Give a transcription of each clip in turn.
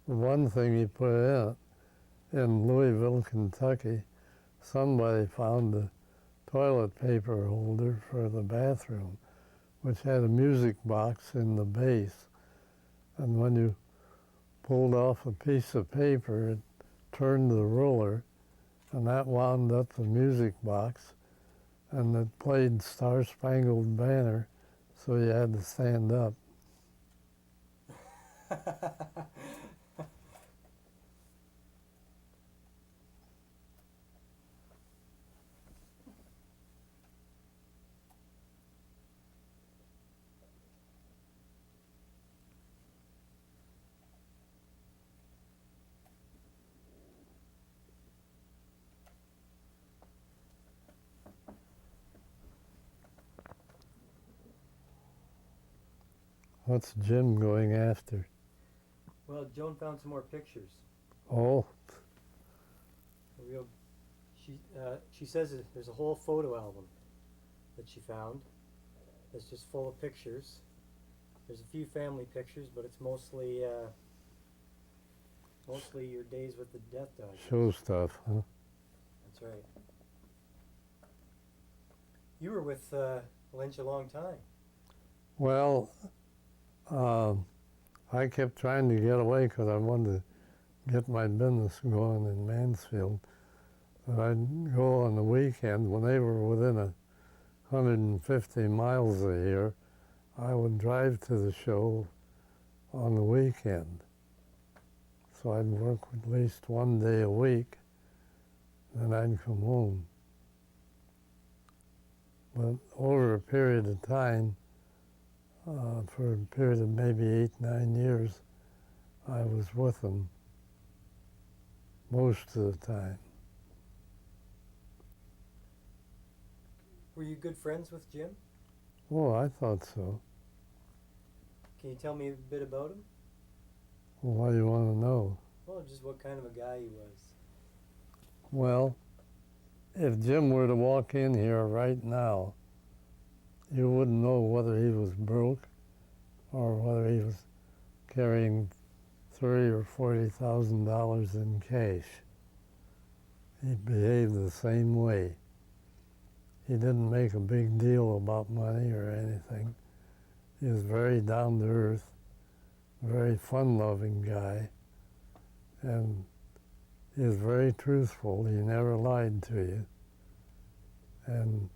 one thing he put in Louisville, Kentucky, somebody found a toilet paper holder for the bathroom, which had a music box in the base. And when you pulled off a piece of paper, it turned the roller, and that wound up the music box, and it played Star Spangled Banner, so you had to stand up. What's Jim going after? Well, Joan found some more pictures. Oh, She says that there's a whole photo album that she found that's just full of pictures. There's a few family pictures, but it's mostly your days with the death dog. show stuff, huh? That's right. You were with Lynch a long time. Well, I kept trying to get away because I wanted to get my business going in Mansfield. But I'd go on the weekend when they were within 150 miles a here. I would drive to the show on the weekend. So I'd work at least one day a week, then I'd come home. But over a period of time, for a period of maybe 8, 9 years, I was with them most of the time. Were you good friends with Jim? Oh, I thought so. Can you tell me a bit about him? Well, what do you want to know? Well, just what kind of a guy he was. Well, if Jim were to walk in here right now, you wouldn't know whether he was broke or whether he was carrying $30,000 or $40,000 in cash. He behaved the same way. He didn't make a big deal about money or anything. He was very down to earth, very fun-loving guy, and he was very truthful. He never lied to you. And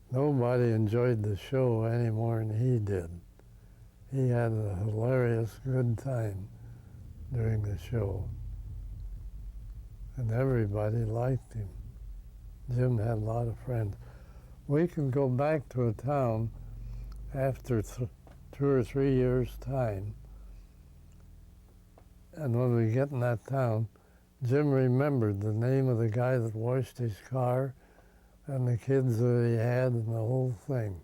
nobody enjoyed the show any more than he did. He had a hilarious good time during the show. And everybody liked him. Jim had a lot of friends. We can go back to a town after 2 or 3 years' time. And when we get in that town, Jim remembered the name of the guy that washed his car and the kids that he had and the whole thing.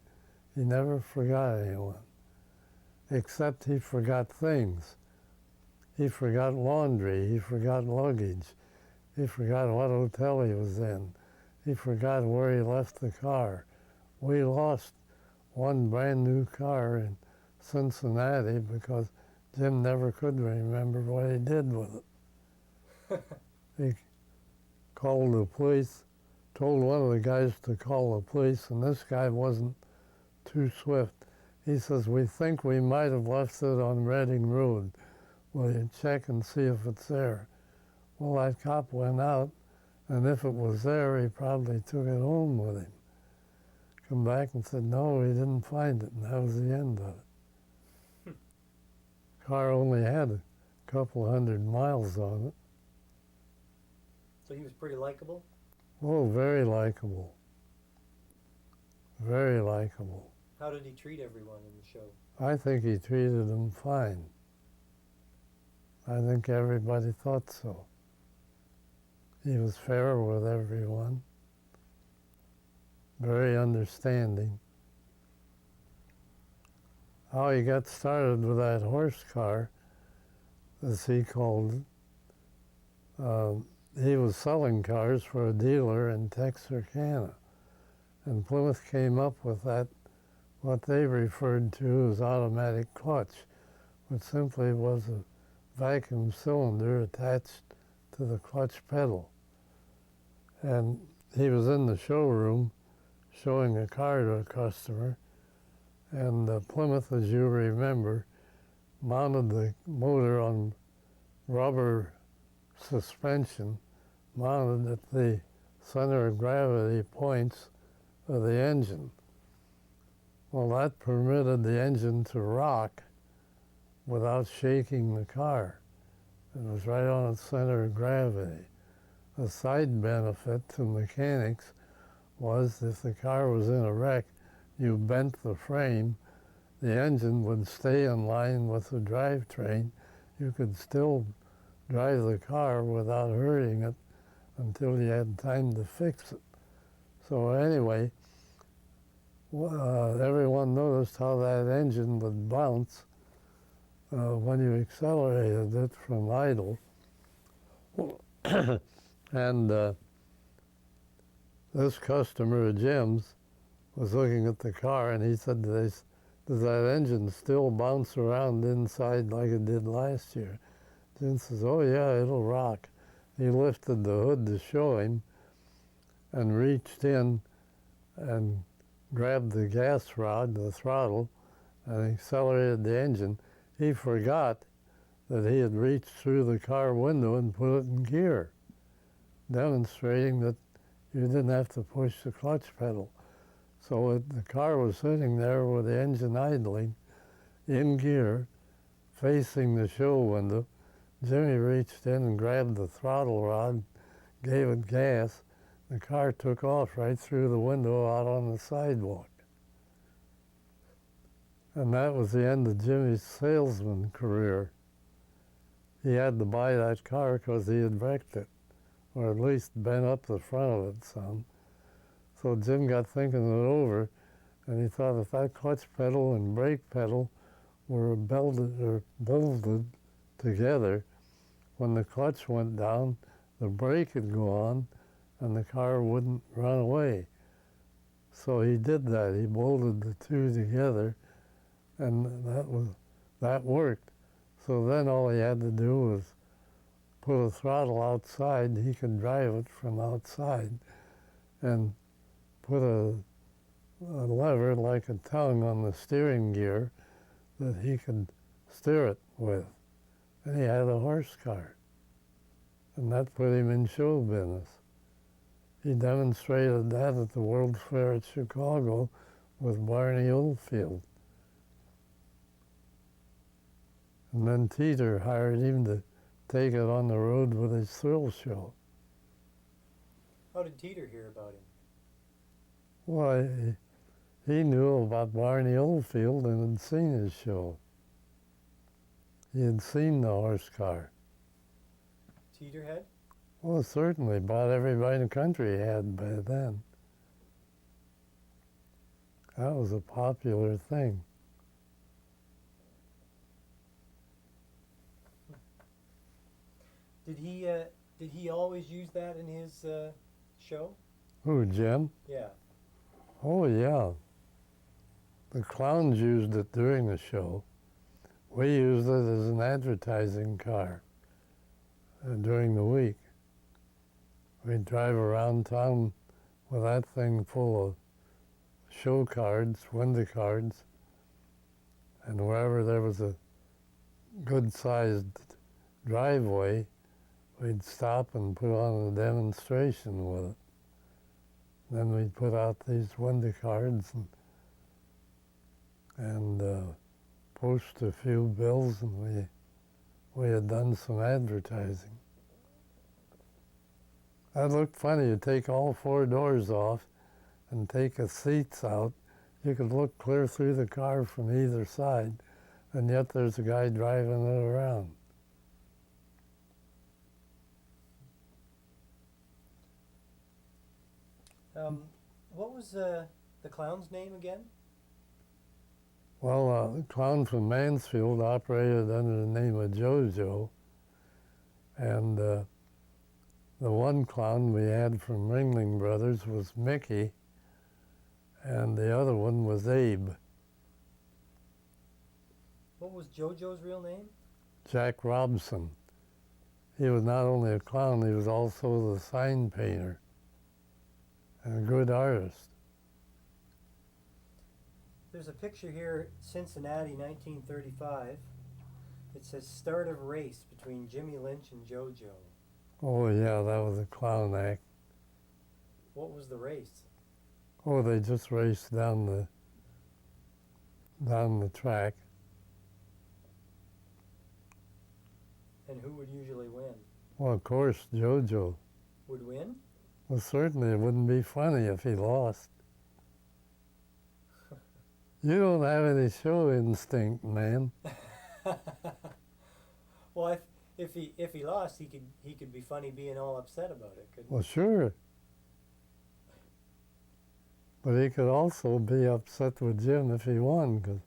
He never forgot anyone, except he forgot things. He forgot laundry, he forgot luggage, he forgot what hotel he was in, he forgot where he left the car. We lost one brand new car in Cincinnati because Jim never could remember what he did with it. He called the police, told one of the guys to call the police, and this guy wasn't too swift. He says, "We think we might have left it on Reading Road. Will you check and see if it's there?" Well, that cop went out, and if it was there, he probably took it home with him. Come back and said, no, he didn't find it, and that was the end of it. Car only had a couple 100 miles on it. So he was pretty likable? Oh, very likable. Very likable. How did he treat everyone in the show? I think he treated them fine. I think everybody thought so. He was fair with everyone. Very understanding. How he got started with that horse car, as he called it, he was selling cars for a dealer in Texarkana. And Plymouth came up with that, what they referred to as automatic clutch, which simply was a vacuum cylinder attached to the clutch pedal. And he was in the showroom showing a car to a customer, and Plymouth, as you remember, mounted the motor on rubber suspension mounted at the center of gravity points of the engine. Well, that permitted the engine to rock without shaking the car. It was right on its center of gravity. A side benefit to mechanics was if the car was in a wreck, you bent the frame, the engine would stay in line with the drivetrain. You could still drive the car without hurting it until you had time to fix it. So anyway, everyone noticed how that engine would bounce when you accelerated it from idle. And this customer of Jim's was looking at the car, and he said, does that engine still bounce around inside like it did last year? Jim says, oh yeah, it'll rock. He lifted the hood to show him and reached in and grabbed the gas rod, the throttle, and accelerated the engine. He forgot that he had reached through the car window and put it in gear, demonstrating that you didn't have to push the clutch pedal. So the car was sitting there with the engine idling, in gear, facing the show window. Jimmy reached in and grabbed the throttle rod, gave it gas. The car took off right through the window out on the sidewalk. And that was the end of Jimmy's salesman career. He had to buy that car because he had wrecked it, or at least bent up the front of it some. So Jim got thinking it over, and he thought if that clutch pedal and brake pedal were bolted together, when the clutch went down, the brake would go on, and the car wouldn't run away. So he did that. He bolted the two together, and that worked. So then all he had to do was put a throttle outside. He could drive it from outside, and put a lever like a tongue on the steering gear that he could steer it with. And he had a horse car. And that put him in show business. He demonstrated that at the World's Fair at Chicago with Barney Oldfield. And then Teeter hired him to take it on the road with his thrill show. How did Teeter hear about him? Well, he knew about Barney Oldfield and had seen his show. He had seen the horse car. Teeter had? Well, certainly, about everybody in the country had by then. That was a popular thing. Did he always use that in his show? Who, Jim? Yeah. Oh, yeah. The clowns used it during the show. We used it as an advertising car during the week. We'd drive around town with that thing full of show cards, window cards, and wherever there was a good-sized driveway, we'd stop and put on a demonstration with it. Then we'd put out these window cards and post a few bills, and we had done some advertising. That looked funny. You take all four doors off and take the seats out. You could look clear through the car from either side, and yet there's a guy driving it around. What was the clown's name again? Well, the clown from Mansfield operated under the name of JoJo, and the one clown we had from Ringling Brothers was Mickey, and the other one was Abe. What was JoJo's real name? Jack Robinson. He was not only a clown, he was also the sign painter and a good artist. There's a picture here, Cincinnati, 1935. It says start of race between Jimmy Lynch and JoJo. Oh yeah, that was a clown act. What was the race? Oh, they just raced down the track. And who would usually win? Well, of course, JoJo. Would win? Well, certainly it wouldn't be funny if he lost. You don't have any show instinct, man. Well, if he lost, he could be funny being all upset about it, couldn't Well, sure. But he could also be upset with Jim if he won, because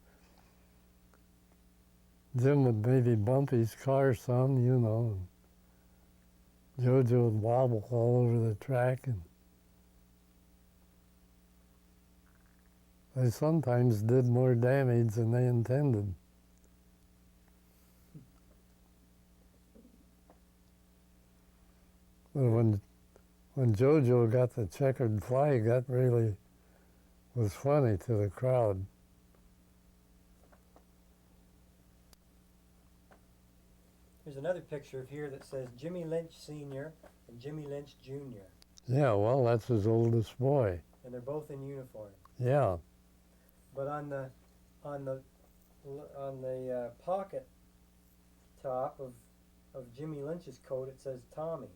Jim would maybe bump his car some, you know, and JoJo would wobble all over the track, and they sometimes did more damage than they intended. But when JoJo got the checkered flag, that really was funny to the crowd. There's another picture here that says Jimmy Lynch Sr. and Jimmy Lynch Jr. Yeah, well, that's his oldest boy. And they're both in uniform. Yeah. But on the pocket top of Jimmy Lynch's coat, it says Tommy.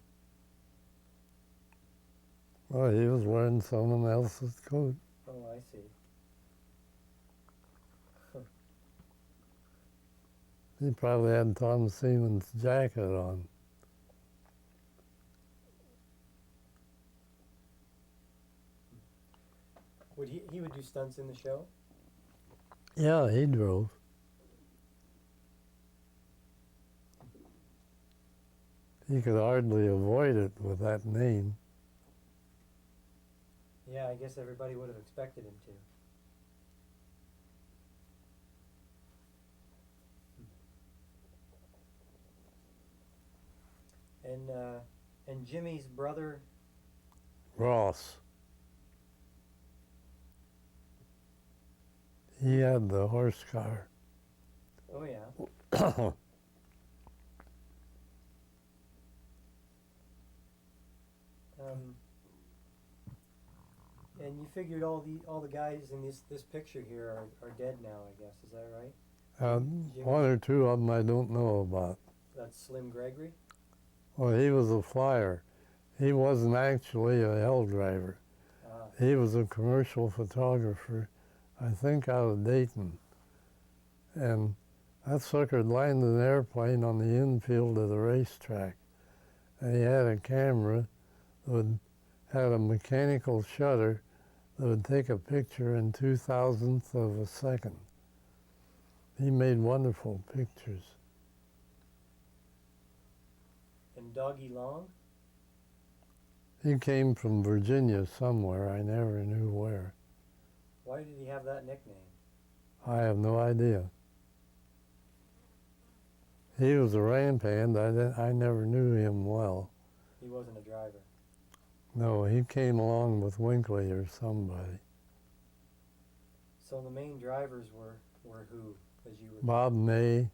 Well, he was wearing someone else's coat. Oh, I see. He probably had Tom Seaman's jacket on. Would he would do stunts in the show? Yeah, he drove. He could hardly avoid it with that name. Yeah, I guess everybody would have expected him to. And Jimmy's brother, Ross. He had the horse car. oh yeah, and you figured all the guys in this picture here are dead now, I guess. Is that right? One or two of them I don't know about. That's Slim Gregory? Well, he was a flyer. He wasn't actually a hell driver. Ah. He was a commercial photographer, I think out of Dayton. And that sucker landed an airplane on the infield of the racetrack. And he had a camera that had a mechanical shutter that would take a picture in 2,000th of a second. He made wonderful pictures. And Doggy Long? He came from Virginia somewhere, I never knew where. Why did he have that nickname? I have no idea. He was a ramp hand. I never knew him well. He wasn't a driver. No, he came along with Winkley or somebody. So the main drivers were who, as you were? Bob May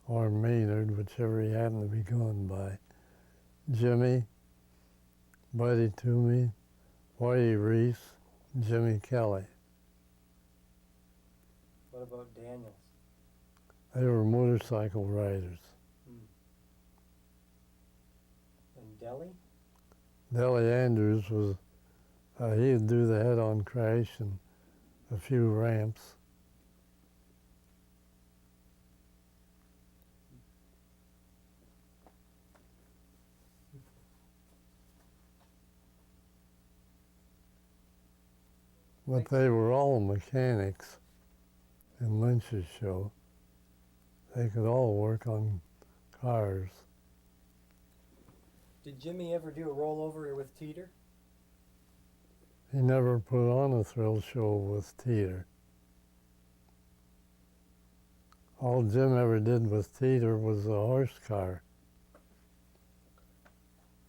or Maynard, whichever he happened to be going by. Jimmy, Buddy Toomey, Whitey Reese, Jimmy Kelly. What about Daniels? They were motorcycle riders. And Deli? Deli Andrews was, he'd do the head-on crash and a few ramps. But they were all mechanics in Lynch's show. They could all work on cars. Did Jimmy ever do a rollover with Teeter? He never put on a thrill show with Teeter. All Jim ever did with Teeter was a horse car.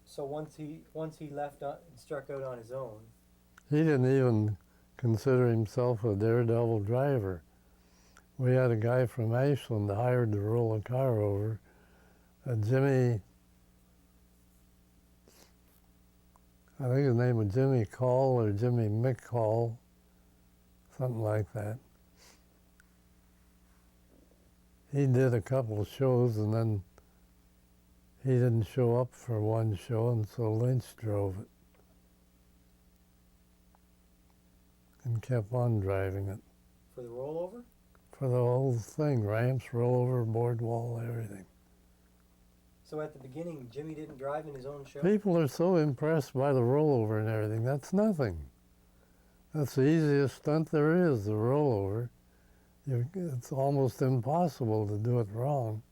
So once he left and struck out on his own, He didn't even consider himself a daredevil driver. We had a guy from Ashland hired to roll a car over. Jimmy, I think his name was Jimmy Call or Jimmy McCall, something like that. He did a couple of shows and then he didn't show up for one show, and so Lynch drove it and kept on driving it. for the rollover? For the whole thing, ramps, rollover, board wall, everything. So at the beginning, Jimmy didn't drive in his own show? People are so impressed by the rollover and everything. That's nothing. That's the easiest stunt there is, the rollover. It's almost impossible to do it wrong.